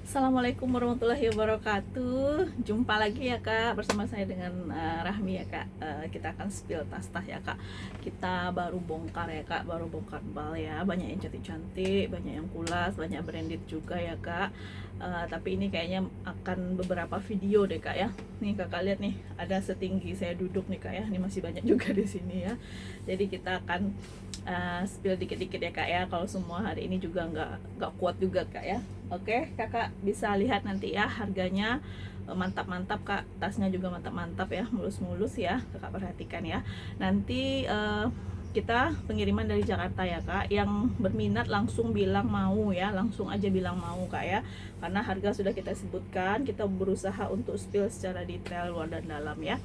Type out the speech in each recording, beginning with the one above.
Assalamualaikum warahmatullahi wabarakatuh. Jumpa lagi ya kak, bersama saya dengan Rahmi ya kak. Kita akan spill tas-tas ya kak. Kita baru bongkar ya kak, baru bongkar bal ya. Banyak yang cantik-cantik, banyak yang kulas, banyak branded juga ya kak. Tapi ini kayaknya akan beberapa video deh kak ya. Nih kakak lihat nih, ada setinggi saya duduk nih kak ya. Ini masih banyak juga di sini ya. Jadi kita akan spill dikit-dikit ya kak ya. Kalau semua hari ini juga nggak kuat juga kak ya. Oke, kakak bisa lihat nanti ya harganya mantap-mantap kak. Tasnya juga mantap-mantap ya, mulus-mulus ya. Kakak perhatikan ya. Nanti kita pengiriman dari Jakarta ya kak. Yang berminat langsung bilang mau ya, langsung aja bilang mau kak ya. Karena harga sudah kita sebutkan. Kita berusaha untuk spill secara detail luar dan dalam ya.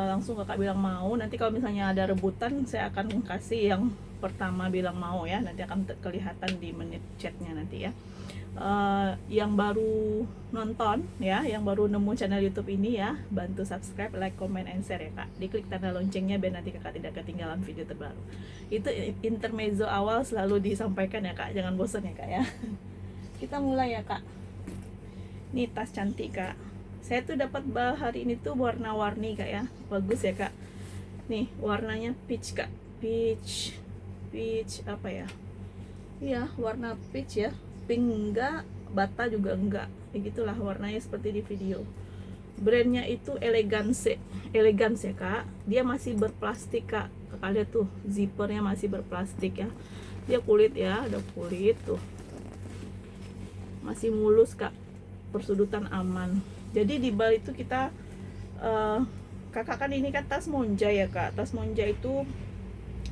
Langsung kakak bilang mau. Nanti kalau misalnya ada rebutan, saya akan kasih yang pertama bilang mau ya. Nanti akan kelihatan di menit chatnya nanti ya. Yang baru nonton ya, yang baru nemu channel YouTube ini ya, bantu subscribe, like, comment, and share ya kak. Diklik tanda loncengnya biar nanti kakak tidak ketinggalan video terbaru. Itu intermezzo awal selalu disampaikan ya kak, jangan bosan ya kak ya. Kita mulai ya kak. Nih tas cantik kak. Saya tuh dapat bal hari ini tuh warna-warni kak ya, bagus ya kak. Nih warnanya peach kak, peach apa ya? Iya warna peach ya, pink enggak, bata juga enggak, kayak gitulah warnanya seperti di video. Brandnya itu Elegance ya kak. Dia masih berplastik kak. Kakak lihat tuh zippernya masih berplastik ya. Dia kulit ya, ada kulit tuh, masih mulus kak, persudutan aman. Jadi di bal itu kita kakak kan ini kan tas monja ya kak. Tas monja itu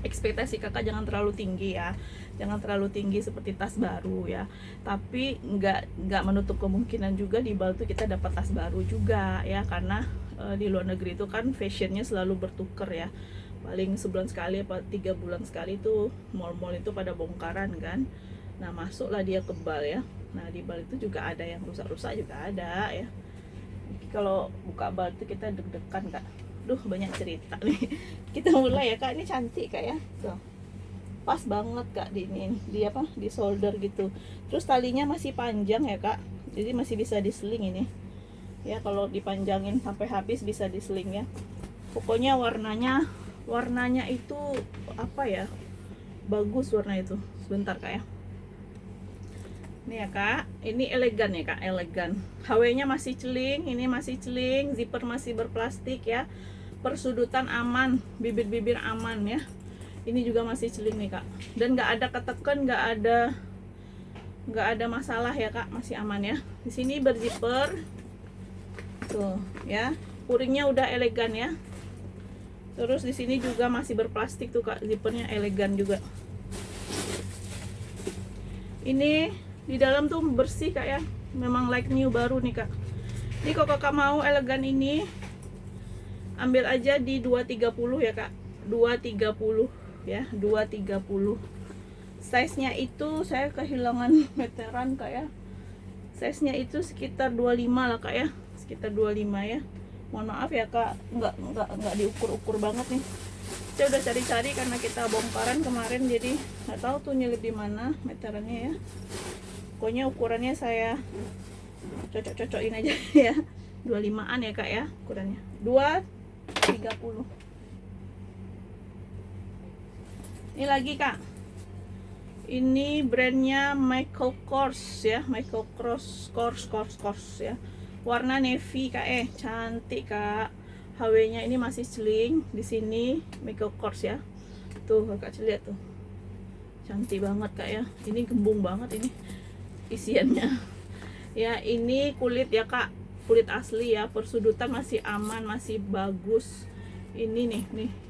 ekspektasi kakak jangan terlalu tinggi ya, jangan terlalu tinggi seperti tas baru ya. Tapi nggak menutup kemungkinan juga di bal itu kita dapat tas baru juga ya, karena di luar negeri itu kan fashionnya selalu bertukar ya. Paling sebulan sekali apa 3 bulan sekali itu mall-mall itu pada bongkaran kan. Nah masuklah dia ke bal ya. Nah di bal itu juga ada yang rusak-rusak juga ada ya. Kalau buka bal itu kita deg-degan kak. Duh banyak cerita nih. Kita mulai ya kak. Ini cantik kak ya. Tuh. Pas banget kak di ini, di apa? Di shoulder gitu. Terus talinya masih panjang ya kak. Jadi masih bisa diseling ini. Ya kalau dipanjangin sampai habis bisa diseling ya. Pokoknya warnanya itu apa ya? Bagus warna itu. Sebentar kak ya. Ini ya kak, ini elegan ya kak, elegan. HW-nya masih celing, ini masih celing, zipper masih berplastik ya. Persudutan aman, bibir-bibir aman ya. Ini juga masih celing nih kak. Dan nggak ada ketekan, nggak ada masalah ya kak, masih aman ya. Di sini berzipper, tuh ya. Puringnya udah elegan ya. Terus di sini juga masih berplastik tuh kak, zippernya elegan juga. Ini di dalam tuh bersih kak ya, memang like new baru nih kak. Ini kalau kakak mau elegan ini ambil aja di 230 ya kak, 230 ya, 230. Size nya itu saya kehilangan meteran kak ya, size nya itu sekitar 25 lah kak ya, sekitar 25 ya. Mohon maaf ya kak, nggak diukur-ukur banget nih. Saya udah cari-cari karena kita bongkaran kemarin, jadi nggak tahu tuh nyelip di mana meterannya ya. Pokoknya ukurannya saya cocok-cocokin aja ya. 25-an ya kak ya ukurannya. 230. Ini lagi kak. Ini brandnya Michael Kors ya, Michael Kors ya. Warna navy kak, cantik kak. HW-nya ini masih celing di sini, Michael Kors ya. Tuh kakak lihat tuh. Cantik banget kak ya. Ini gembung banget ini isiannya ya. Ini kulit ya kak, kulit asli ya, persudutan masih aman, masih bagus. Ini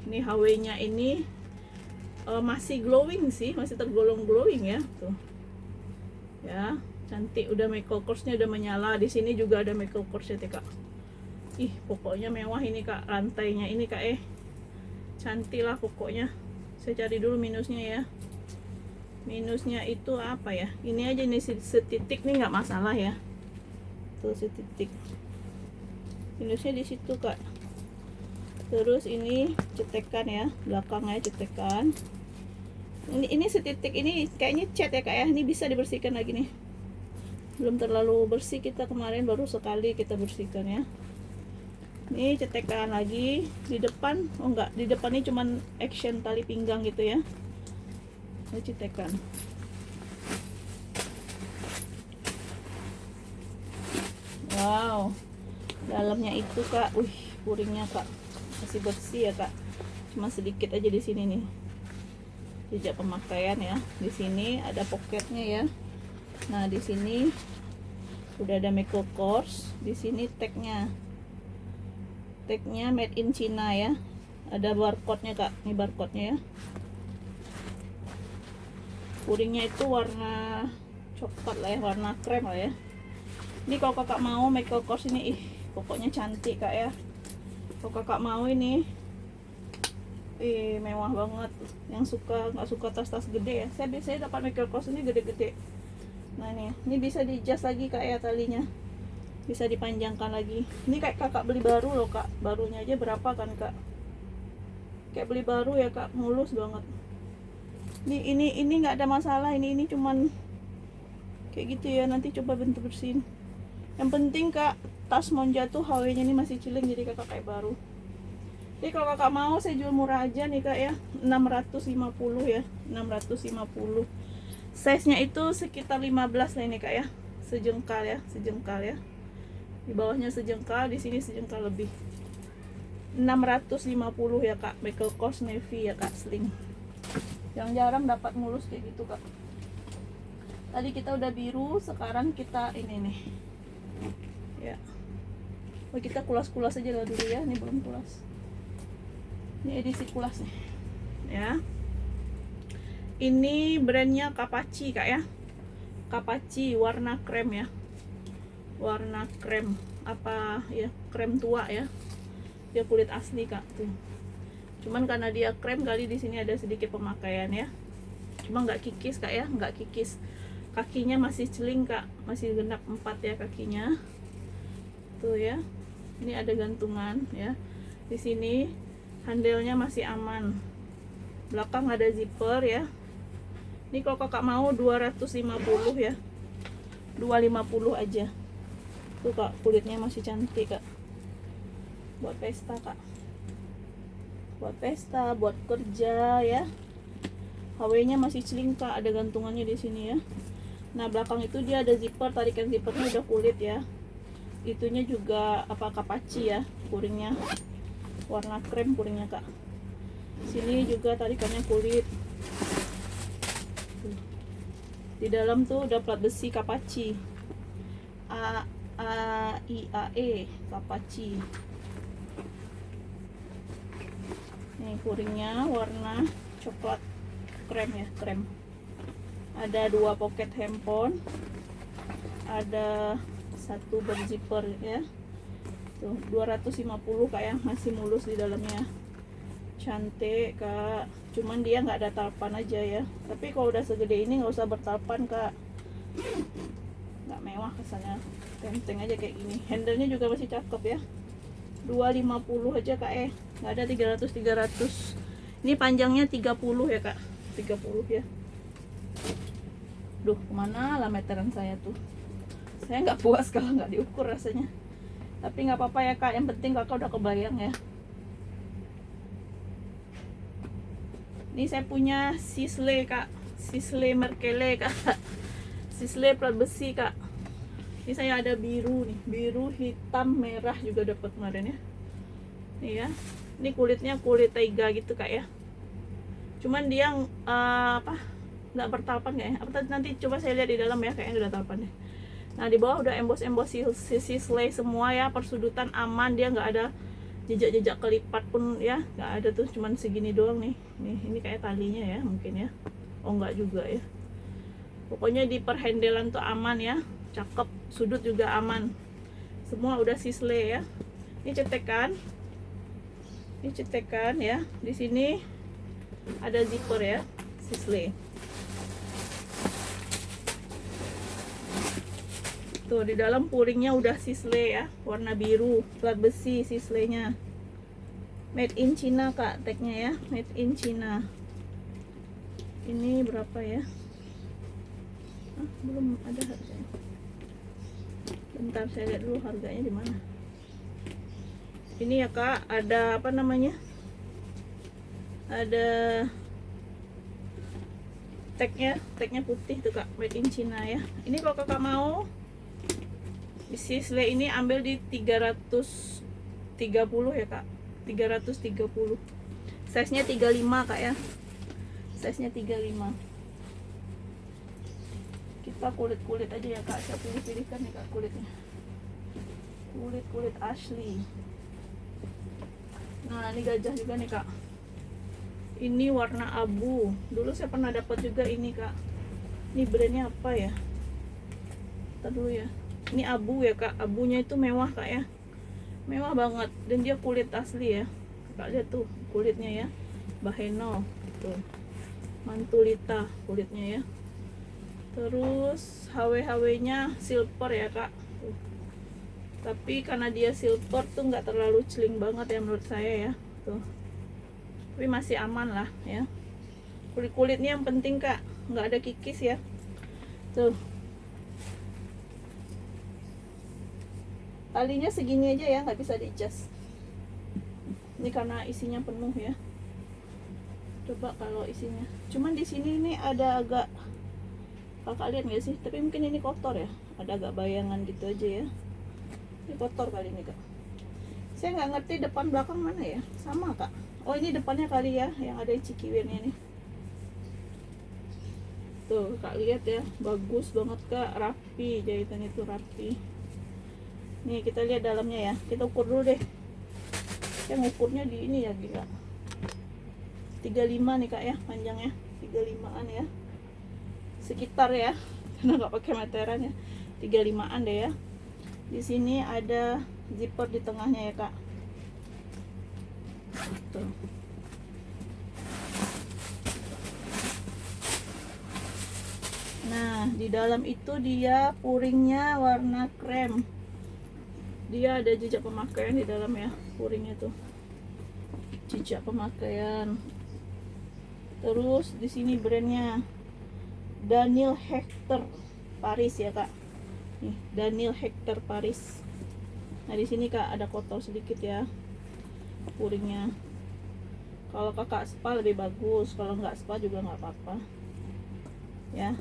nih HW-nya ini masih glowing sih, masih tergolong glowing ya tuh ya, cantik. Udah Michael Kors-nya udah menyala. Di sini juga ada Michael Kors-nya kak. Ih pokoknya mewah ini kak, rantainya ini kak, cantik lah pokoknya. Saya cari dulu minusnya ya. Minusnya itu apa ya, ini aja nih setitik nih nggak masalah ya, tuh setitik minusnya di situ kak. Terus ini cetekan ya, belakangnya cetekan. Ini setitik ini kayaknya cat ya kak ya, ini bisa dibersihkan lagi nih. belum terlalu bersih, kita kemarin baru sekali kita bersihkan ya. Ini cetekan lagi di depan. Oh enggak, di depan ini cuman action tali pinggang gitu ya. Ini cetekan. Wow, dalamnya itu kak, puringnya kak masih bersih ya kak, cuma sedikit aja di sini nih jejak pemakaian ya. Di sini ada poketnya ya. Nah di sini udah ada Michael Kors. Di sini tagnya made in China ya. Ada barcode-nya kak, ini barcode-nya ya. Puringnya itu warna coklat lah ya, warna krem lah ya. Ini kalau kakak mau Michael Kors ini, pokoknya cantik kak ya. Kalau kakak mau ini, mewah banget. Yang nggak suka tas-tas gede ya. Saya biasanya dapat Michael Kors ini gede-gede. Nah ini bisa di adjust lagi kak ya, talinya bisa dipanjangkan lagi. Ini kayak kakak beli baru loh kak, barunya aja berapa kan kak, kayak beli baru ya kak, mulus banget. Ini nggak ada masalah, ini cuman kayak gitu ya. Nanti coba bentuk bersihin. Yang penting kak, tas Monja tuh HW-nya ini masih ciling, jadi kakak kayak baru. Jadi kalau kakak mau saya jual murah aja nih kak ya, 650 ya, 650. Size nya itu sekitar 15 lah ini kak ya, sejengkal ya, di bawahnya sejengkal, di sini sejengkal lebih. 650 ya kak, Michael Kors navy ya kak, sling. Yang jarang dapat mulus kayak gitu kak. Tadi kita udah biru, sekarang kita ini nih ya. Kita kulas-kulas aja lah dulu ya, ini belum kulas. Ini edisi kulas nih ya. Ini brandnya Kapachi kak ya, Kapachi warna krem ya, warna krem apa ya, krem tua ya. Dia kulit asli kak tuh, cuman karena dia krem kali di sini ada sedikit pemakaian ya. Cuma nggak kikis kak ya, nggak kikis. Kakinya masih celing kak, masih genap 4 ya kakinya tuh ya. Ini ada gantungan ya. Di sini handelnya masih aman, belakang ada zipper ya. Ini kalau kakak mau 250 ya, 250 aja tuh kak. Kulitnya masih cantik kak, buat pesta kak, buat pesta, buat kerja ya. HW-nya masih celing kak, ada gantungannya di sini ya. Nah belakang itu dia ada zipper, tarikan zippernya udah kulit ya. Itunya juga apa, Kapachi ya, puringnya warna krem puringnya kak. Sini juga tarikannya kulit. Di dalam tuh udah plat besi Kapachi, IAE Kapachi. Nih puringnya warna coklat krem ya, krem. Ada 2 pocket handphone, ada 1 berzipper ya. Tuh 250 kak ya, masih mulus di dalamnya, cantik kak. Cuman dia nggak ada talpan aja ya. Tapi kalau udah segede ini nggak usah bertalpan kak, nggak mewah kesannya, tenteng aja kayak gini. Handle-nya juga masih cakep ya. 250 aja kak, nggak ada 300. Ini panjangnya 30 ya kak, 30 ya. Duh kemana lah meteran saya tuh, saya nggak puas kalau nggak diukur rasanya. Tapi nggak apa-apa ya kak, yang penting kakak udah kebayang ya. Ini saya punya Sisley kak, Sisley Merkele kak, Sisley plat besi kak. Ini saya ada biru nih, biru, hitam, merah juga dapat kemarin ya. Nih ya, ini kulitnya kulit taiga gitu kak ya. Cuman dia nggak bertalpan ya. Nanti coba saya lihat di dalam ya, kayaknya udah talpan deh. Nah di bawah udah embos Sisley semua ya, persudutan aman, dia nggak ada jejak-jejak kelipat pun ya, nggak ada tuh, cuman segini doang nih. Ini kayak talinya ya mungkin ya, oh nggak juga ya. Pokoknya di perhandelan tuh aman ya, cakep, sudut juga aman, semua udah Sisley ya. Ini cetekan ya. Di sini ada zipper ya, Sisley. Tuh di dalam puringnya udah Sisley ya, warna biru, plat besi Sisley-nya. Made in China kak, tagnya ya, made in China. Ini berapa ya? Belum ada harganya. Sebentar saya lihat dulu harganya di mana. Ini ya kak, ada apa namanya, ada tagnya putih tuh kak, made in China ya. Ini kalau kakak mau di sisle ini ambil di 330 ya kak, 330. Size nya 35 kak ya, size nya 35. Kita kulit aja ya kak, saya pilih-pilihkan nih kak kulitnya, kulit asli. Nah ini gajah juga nih kak, ini warna abu. Dulu saya pernah dapat juga ini kak, ini brandnya apa ya, kita dulu ya. Ini abu ya kak, abunya itu mewah kak ya, mewah banget, dan dia kulit asli ya kak. Lihat tuh kulitnya ya, Baheno tuh, Mantulita kulitnya ya. Terus HW nya silver ya kak tuh. Tapi karena dia silver tuh nggak terlalu celing banget ya menurut saya ya tuh, tapi masih aman lah ya. Kulitnya yang penting kak, nggak ada kikis ya tuh. Talinya segini aja ya, nggak bisa di-adjust. Ini karena isinya penuh ya. Coba kalau isinya, cuman di sini ini ada agak, kakak lihat nggak sih, tapi mungkin ini kotor ya, ada agak bayangan gitu aja ya. Ini kotor kali ini kak, saya nggak ngerti depan belakang mana ya, sama kak. Oh ini depannya kali ya, yang ada cikiwirnya nih tuh kak, lihat ya, bagus banget kak, rapi, jahitan itu rapi. Nih kita lihat dalamnya ya, kita ukur dulu deh. Saya ngukurnya di ini ya, gila 35 nih kak ya, panjangnya 35an ya sekitar ya, karena nggak pakai meteran ya, 35an deh ya. Di sini ada zipper di tengahnya ya kak tuh. Nah di dalam itu dia puringnya warna krem, dia ada jejak pemakaian di dalam ya, puringnya tuh jejak pemakaian. Terus di sini brandnya Daniel Hector Paris ya kak, nih Daniel Hector Paris. Nah di sini kak ada kotor sedikit ya puringnya. Kalau kakak spa lebih bagus, kalau nggak spa juga nggak apa-apa ya.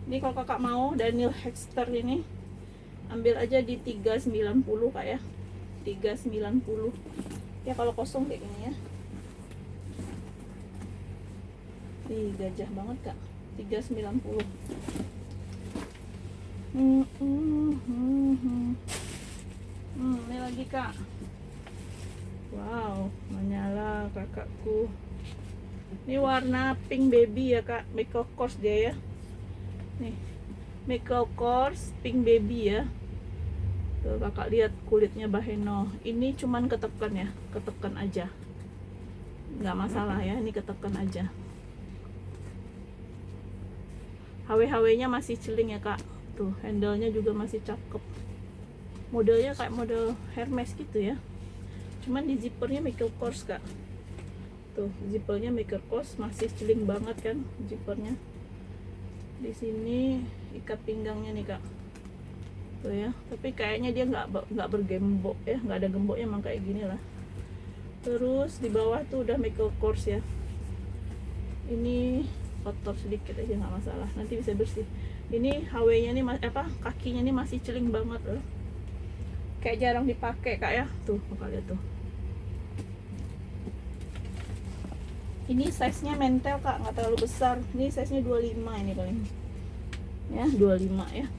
Ini kalau kakak mau Daniel Hector ini ambil aja di 390 kak ya, 390 ya kalau kosong kayak gini ya. Ih gajah banget kak, 390. Ini lagi kak, wow menyala kakakku. Ini warna pink baby ya kak, Michael Kors dia ya. Nih Michael Kors pink baby ya. Tuh kakak lihat kulitnya Baheno. Ini cuman ketekan ya, ketekan aja, nggak masalah ya, ini ketekan aja. HW nya masih celing ya kak, tuh handle-nya juga masih cakep, modelnya kayak model Hermes gitu ya. Cuman di zippernya Michael Kors kak, tuh zippernya Michael Kors, masih celing banget kan zippernya. Di sini ikat pinggangnya nih kak tuh ya, tapi kayaknya dia nggak bergembok ya, nggak ada gemboknya, emang kayak gini lah. Terus di bawah tuh udah Michael Kors ya. Ini kotor sedikit aja nggak masalah, nanti bisa bersih. Ini HW nya nih kakinya nih masih celing banget loh, kayak jarang dipakai kak ya. Tuh kakak lihat tuh, ini size nya mentel kak, nggak terlalu besar. Ini size nya 25 ini paling ya, 25 ya.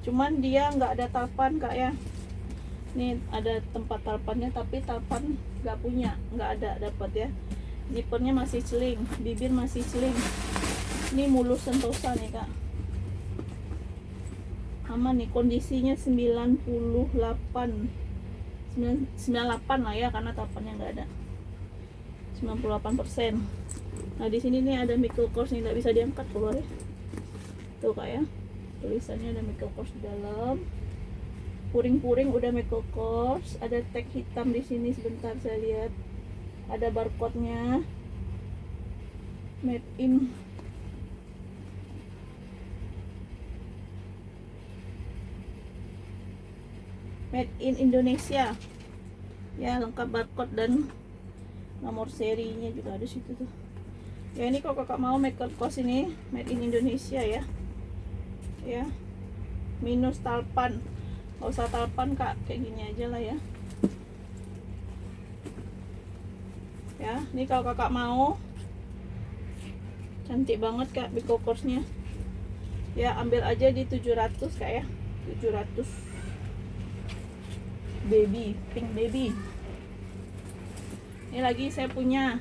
Cuman dia nggak ada tapan kak ya. Nih ada tempat tapannya, tapi tapan nggak punya, nggak ada dapat ya. Zippernya masih celing, bibir masih celing. Ini mulus sentosa nih kak, aman nih, kondisinya 98 lah ya, karena tapannya nggak ada, 98%. Nah di sini nih ada Michael Kors nih, nggak bisa diangkat keluar ya. Tuh kak ya, tulisannya ada Michael Kors di dalam. Puring-puring udah Michael Kors, ada tag hitam di sini, sebentar saya lihat. Ada barcode-nya, made in made in Indonesia ya, lengkap barcode dan nomor serinya juga ada situ tuh ya. Ini kalau kakak mau makeup cos ini made in Indonesia ya, ya minus talpan, nggak usah talpan kak, kayak gini aja lah ya. Ya ini kalau kakak mau, cantik banget kak Biko Corsnya ya. Ambil aja di 700 kak ya, 700 baby, pink baby. Ini lagi saya punya,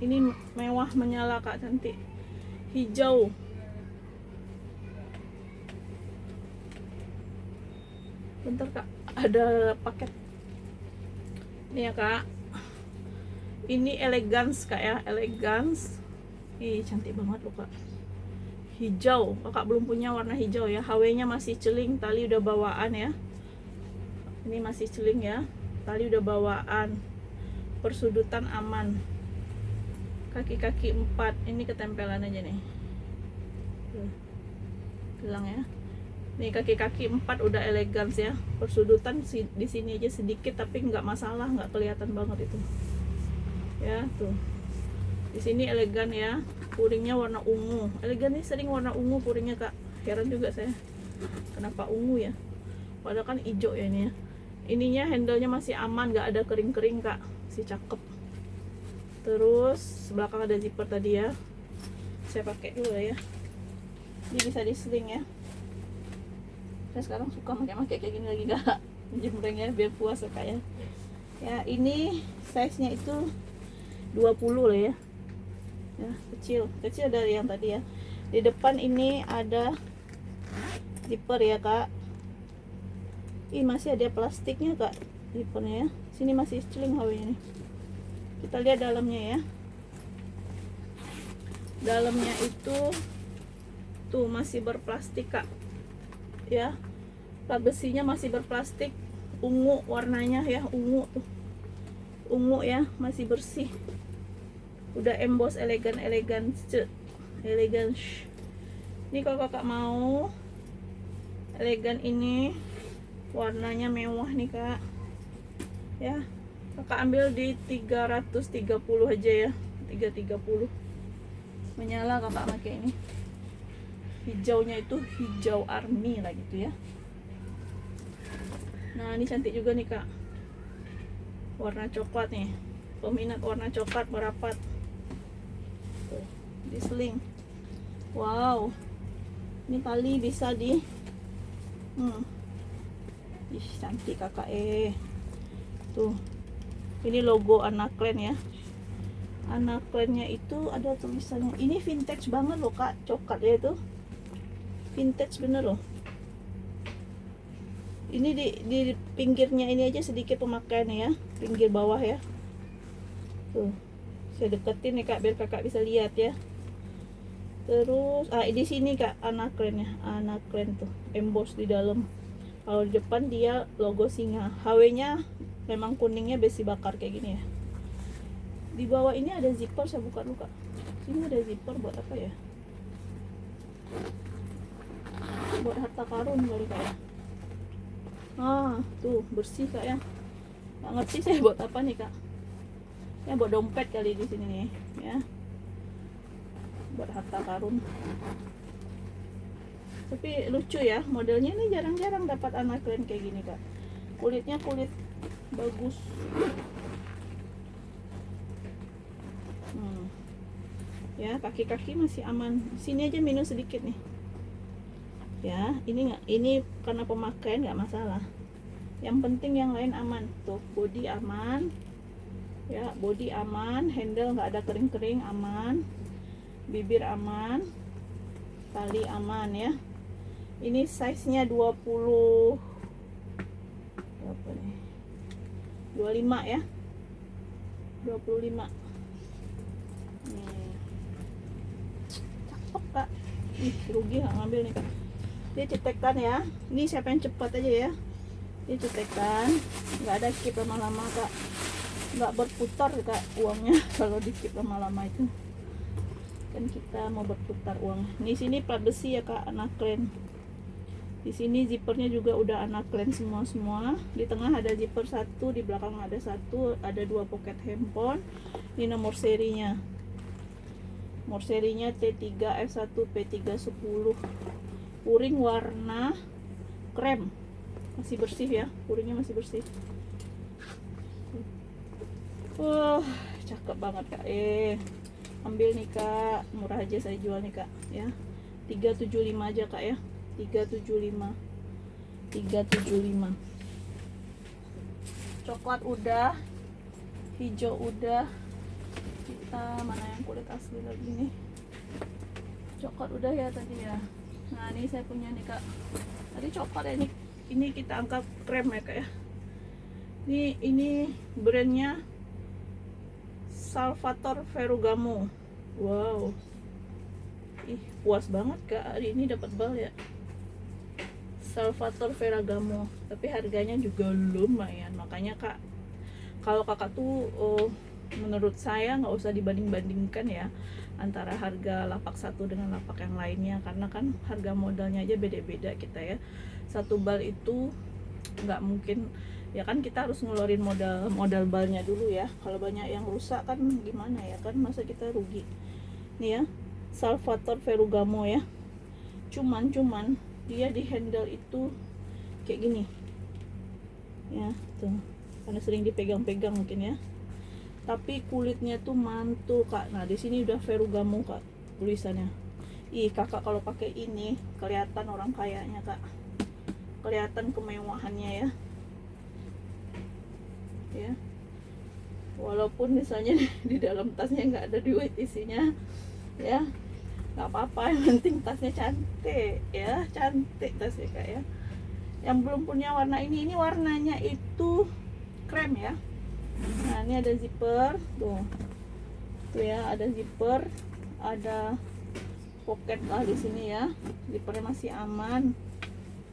ini mewah menyala kak, cantik, hijau. Bentar kak, ada paket ini ya kak. Ini elegance kak ya, elegance. Ih cantik banget loh kak, hijau. Kakak belum punya warna hijau ya. HW nya masih celing, tali udah bawaan ya. Ini masih celing ya, tali udah bawaan, persudutan aman, kaki-kaki 4. Ini ketempelan aja nih, hilang ya. Nih kaki-kaki 4 udah elegans ya. Persudutan di sini aja sedikit tapi nggak masalah, nggak kelihatan banget itu ya. Tuh di sini elegan ya. Puringnya warna ungu, elegan nih, sering warna ungu puringnya kak. Heran juga saya kenapa ungu ya, padahal kan hijau ya ini ya. Ininya handle-nya masih aman, nggak ada kering-kering kak, si cakep. Terus belakang ada zipper tadi ya, saya pakai dulu ya. Ini bisa di sling ya. Saya sekarang suka pakai kayak gini lagi kak, jembrengnya biar puas kak ya. Ya ini size nya itu 20 lah ya. Ya kecil dari yang tadi ya. Di depan ini ada zipper ya kak. Ih masih ada plastiknya kak zippernya ya. Sini masih celing HW-nya nih. Kita lihat dalamnya ya. Dalamnya itu tuh masih berplastik kak ya. Plat besinya masih berplastik, ungu warnanya ya, ungu tuh, ungu ya, masih bersih. Udah emboss elegan. Ini kalau kakak mau elegan ini warnanya mewah nih kak ya, kakak ambil di 330 aja ya, 330 menyala. Kakak pakai ini hijaunya itu hijau army lah gitu ya. Nah ini cantik juga nih kak, warna coklat nih, peminat warna coklat merapat tuh, di sling. Wow ini tali bisa di ih cantik kakak tuh. Ini logo Anaclan ya. Anaclannya itu ada tulisannya. Ini vintage banget loh kak, coklat ya, itu vintage bener loh. Ini di pinggirnya ini aja sedikit pemakaian ya, pinggir bawah ya. Tuh saya deketin nih kak biar kakak bisa lihat ya. Terus di sini kak Anaclan-nya, Anaclan tuh emboss di dalam. Kalau di depan dia logo singa. HW-nya memang kuningnya besi bakar kayak gini ya. Di bawah ini ada zipper, saya buka dulu kak. Sini ada zipper buat apa ya? Buat harta karun kali kak ya. Tuh bersih kak ya. Nggak ngerti saya buat apa nih kak. Ya buat dompet kali di sini nih ya. Buat harta karun. Tapi lucu ya, modelnya ini jarang-jarang dapat Anaclan kayak gini kak. Kulitnya kulit bagus. Ya kaki-kaki masih aman. Sini aja minus sedikit nih. Ya ini karena pemakaian nggak masalah. Yang penting yang lain aman. Tuh body aman. Ya body aman, handle nggak ada kering-kering, aman. Bibir aman, tali aman ya. Ini size-nya 25 ya. 25. Nih. Cakep kak. Ih, rugi nggak ngambil nih kak. Dia cetekan ya. Ini siapa yang cepat aja ya. Dia cetekan, nggak ada keep lama-lama kak. Nggak berputar kak uangnya kalau di keep lama-lama itu. Kan kita mau berputar uang. Di sini plat besi ya kak, Anaclan. Di sini zippernya juga udah anaklen semua. Di tengah ada zipper satu, di belakang ada satu, ada 2 pocket handphone. Ini nomor serinya. Nomor serinya T3F1 P310. Puring warna krem. Masih bersih ya, puringnya masih bersih. Cakep banget Kak. Ambil nih Kak, murah aja saya jual nih Kak ya. 375 aja Kak ya. 375. Coklat udah, hijau udah. Kita mana yang kulit asli lagi nih? Coklat udah ya tadi ya. Nah, ini saya punya nih Kak. Tadi coklat ya, ini kita angkat krem ya Kak ya. Ini brandnya Salvatore Ferragamo. Wow. Puas banget Kak, hari ini dapat bal ya. Salvatore Ferragamo, tapi harganya juga lumayan. Makanya Kak, kalau Kakak tuh menurut saya nggak usah dibanding-bandingkan ya antara harga lapak satu dengan lapak yang lainnya, karena kan harga modalnya aja beda-beda kita ya. Satu bal itu nggak mungkin ya kan, kita harus ngeluarin modal balnya dulu ya. Kalau banyak yang rusak kan gimana ya kan, masa kita rugi. Nih ya, Salvatore Ferragamo ya. Cuman dia di handle itu kayak gini ya tuh, karena sering dipegang-pegang mungkin ya. Tapi kulitnya tuh mantul Kak. Nah, di sini udah Ferragamo Kak tulisannya. Kakak kalau pakai ini kelihatan orang kayanya Kak. Kelihatan kemewahannya ya. Ya. Walaupun misalnya di dalam tasnya nggak ada duit isinya ya, nggak apa-apa, yang penting tasnya cantik ya, cantik tasnya Kak ya. Yang belum punya warna ini warnanya itu krem ya. Nah, ini ada zipper tuh ya, ada zipper, ada pocket lah di sini ya. Zippernya masih aman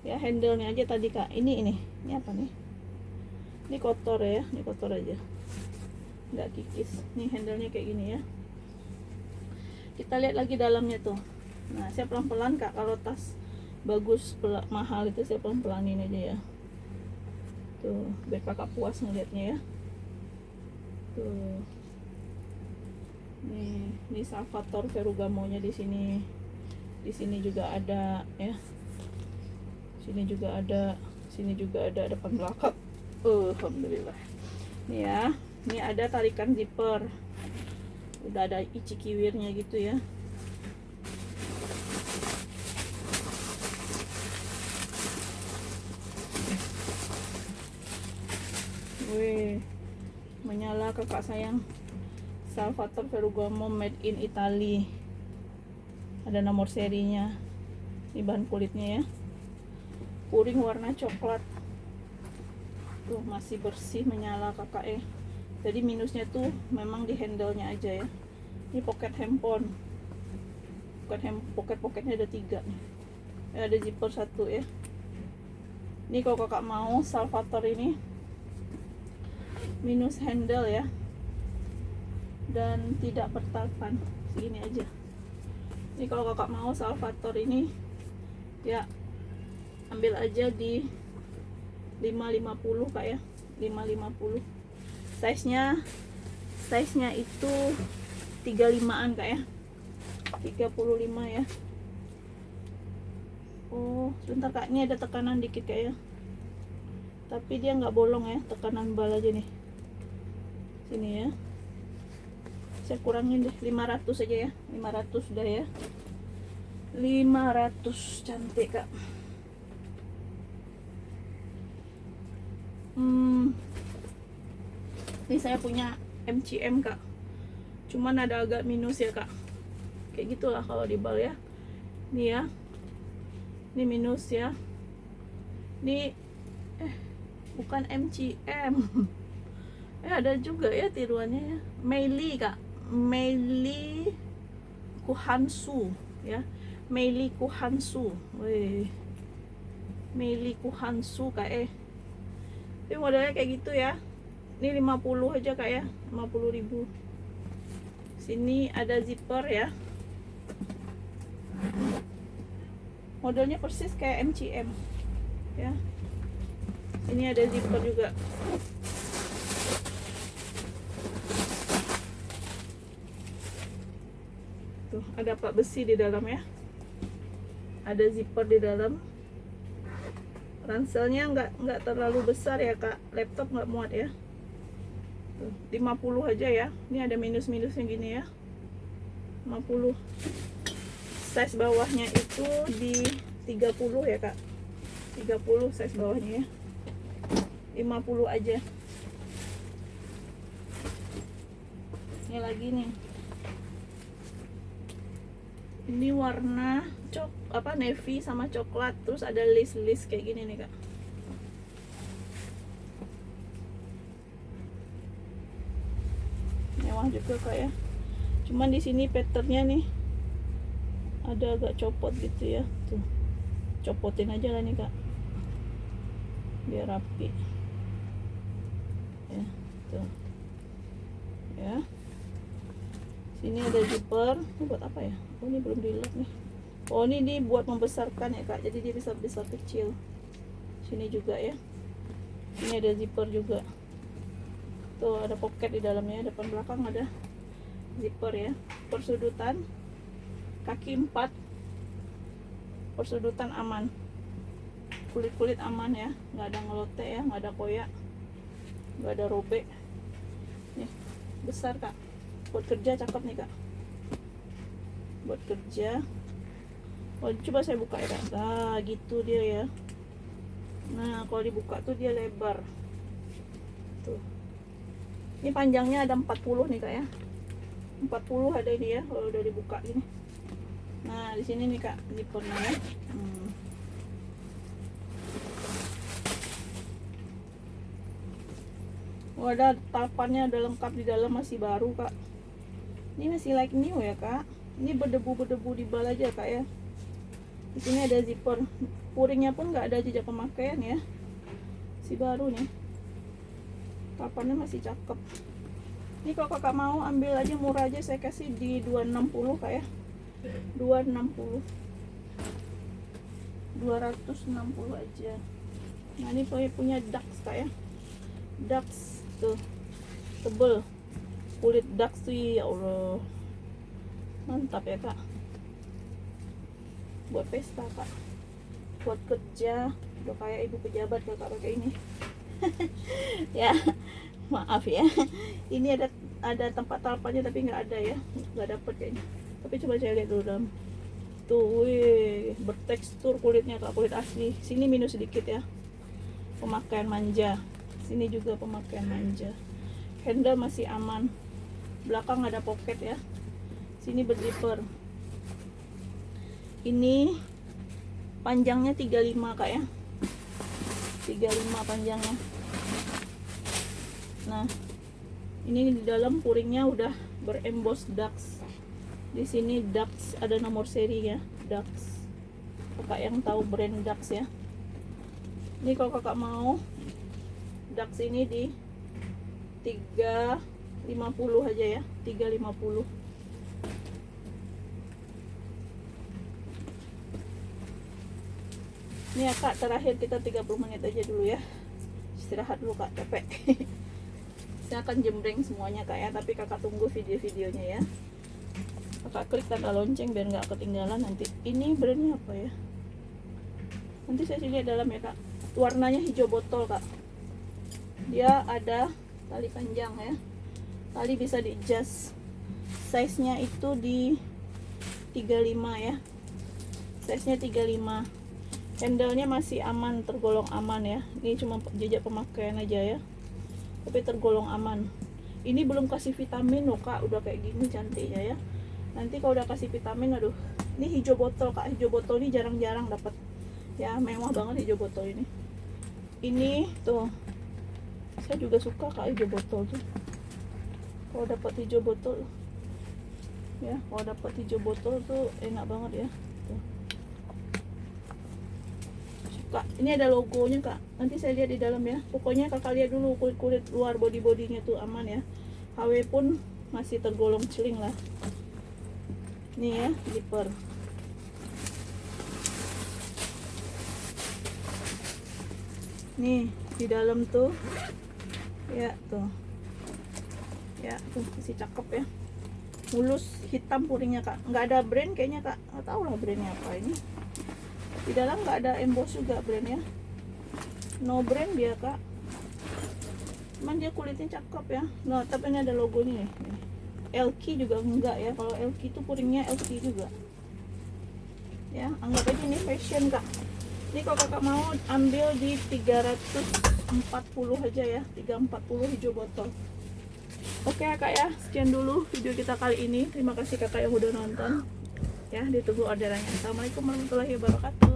ya. Handle-nya aja tadi Kak, ini apa nih, ini kotor ya, ini kotor aja, nggak kikis. Nih handle-nya kayak gini ya. Kita lihat lagi dalamnya tuh. Nah, saya pelan-pelan Kak, kalau tas bagus mahal itu saya pelan-pelanin aja ya. Tuh, biar Kakak puas ngeliatnya ya. Tuh. Ini Salvatore Ferragamo-nya di sini. Di sini juga ada ya. Sini juga ada depan belakang. Alhamdulillah. Nih ya, ini ada tarikan zipper. Udah ada kiwirnya gitu ya. Wih, menyala kakak sayang. Salvatore Ferragamo made in Italy. Ada nomor serinya. Ini bahan kulitnya ya. Puring warna coklat. Tuh masih bersih, menyala kakak ya. Jadi minusnya tuh memang di handle-nya aja ya. Ini pocket handphone. Pocketnya ada 3 nih. Ada zipper 1 ya. Ini kalau kakak mau Salvatore ini minus handle ya. Dan tidak bertapan. Segini aja. Ini kalau kakak mau Salvatore ini ya, ambil aja di 550 Kak ya. 550. Size-nya itu 35an Kak ya. 35 ya. Sebentar Kak, ini ada tekanan dikit Kak ya. Tapi dia nggak bolong ya, tekanan bal aja nih. Sini ya. Saya kurangin deh 500 aja ya. 500 udah ya. 500, cantik Kak. Ini saya punya MCM Kak. Cuman ada agak minus ya Kak. Kayak gitulah kalau di bal ya. Nih ya. Ini minus ya. Ini bukan MCM. Ada juga ya tiruannya ya. Meili Kak. Meili Kuhansu ya. Meili Kuhansu. Wih. Meili Kuhansu Kak Ini modelnya kayak gitu ya. Ini 50 aja Kak ya. 50.000. Sini ada zipper ya. modelnya persis kayak MCM ya. Ini ada zipper juga. Tuh, ada plat besi di dalam ya. Ada zipper di dalam. Ranselnya nggak terlalu besar ya kak, laptop nggak muat ya. Tuh, 50 aja ya. Ini ada minus-minusnya gini ya. 50. Size bawahnya itu di 30 ya kak. 30 size bawahnya ya. 50 aja. Ini lagi nih. Ini warna navy sama coklat, terus ada list kayak gini nih kak. Mewah juga kak ya. Cuman di sini patternnya nih ada agak copot gitu ya. Tuh, copotin aja lah nih kak, biar rapi ya. Tuh ya, sini ada zipper. Ini buat apa ya? Oh, ini belum dilap nih. Oh, ini buat membesarkan ya kak, jadi dia bisa besar kecil. Sini juga ya, ini ada zipper juga. Tuh, ada pocket di dalamnya, depan belakang ada zipper ya. Persudutan kaki 4, persudutan aman, kulit aman ya, nggak ada ngelotek ya, nggak ada koyak, nggak ada robek. Nih besar kak, buat kerja cakep nih kak, buat kerja. Oh, coba saya buka ya kak. Nah gitu dia ya. Nah kalau dibuka tuh dia lebar tuh. Ini panjangnya ada 40 nih kak ya, 40 ada ini ya kalau udah dibuka gini. Nah di sini nih kak zippernya ya. Oh, ada tapannya, ada lengkap di dalam, masih baru kak. Ini masih like new ya kak. Ini berdebu di bal aja kak ya. Di sini ada zipper, puringnya pun nggak ada jejak pemakaian ya, masih baru nih. Tapannya masih cakep. Ini kalau kakak mau ambil aja murah aja, saya kasih di 260 kak ya. 260 aja. Nah ini punya Dax kak ya. Dax tuh tebel, kulit Dax tuh ya Allah, mantap ya kak. Buat pesta kak, buat kerja, udah kayak ibu pejabat kakak pakai ini. Ya maaf ya, ini ada tempat tapannya tapi nggak ada ya, nggak dapet kayaknya. Tapi coba saya lihat dulu dalam. Tuh, wih, bertekstur kulitnya kak, kulit asli. Sini minus sedikit ya, pemakaian manja. Sini juga pemakaian manja. Handle masih aman. Belakang ada pocket ya. Sini berzipper. Ini panjangnya 35 kak ya. 35 panjangnya. Nah, ini di dalam puringnya udah beremboss Dax. Di sini Dax, ada nomor seri ya, Dax. Kakak yang tahu brand Dax ya. Ini kalau kakak mau Dax ini di 350 aja ya, 350. Ini ya kak, terakhir kita 30 menit aja dulu ya. Istirahat dulu kak, capek. Saya akan jembreng semuanya kak ya, tapi kakak tunggu video-videonya ya. Kakak klik tanda lonceng biar nggak ketinggalan nanti. Ini brandnya apa ya? Nanti saya lihat dalam ya kak. Warnanya hijau botol kak. Dia ada tali panjang ya. Tali bisa di adjust. Size nya itu di 35 ya. Size nya 35. Handle-nya masih aman, tergolong aman ya. Ini cuma jejak pemakaian aja ya, tapi tergolong aman. Ini belum kasih vitamin loh kak, udah kayak gini cantiknya ya. Nanti kalau udah kasih vitamin, aduh. Ini hijau botol kak, hijau botol ini jarang-jarang dapat ya, mewah banget hijau botol ini. Ini tuh, saya juga suka kak hijau botol tuh. Kalau dapat hijau botol ya, kalau dapat hijau botol tuh enak banget ya. Tuh. Suka. Ini ada logonya kak, nanti saya lihat di dalam ya. Pokoknya kakak lihat dulu kulit luar, bodinya tuh aman ya. HW pun masih tergolong celing lah. Nih ya, zipper. Nih di dalam tuh ya tuh, ya tuh masih cakep ya, mulus hitam puringnya kak, nggak ada brand kayaknya kak, nggak tahu lah brandnya apa ini. Di dalam nggak ada emboss juga brandnya, no brand dia kak, cuman dia kulitnya cakep ya. Nah tapi ini ada logonya nih. Elki juga enggak ya, kalau Elki itu puringnya Elki juga ya, anggap aja ini fashion kak. Ini kalau kakak mau ambil di 340 aja ya, 340 hijau botol. Oke kak ya, sekian dulu video kita kali ini. Terima kasih kakak yang udah nonton ya, ditunggu orderannya. Assalamualaikum warahmatullahi wabarakatuh.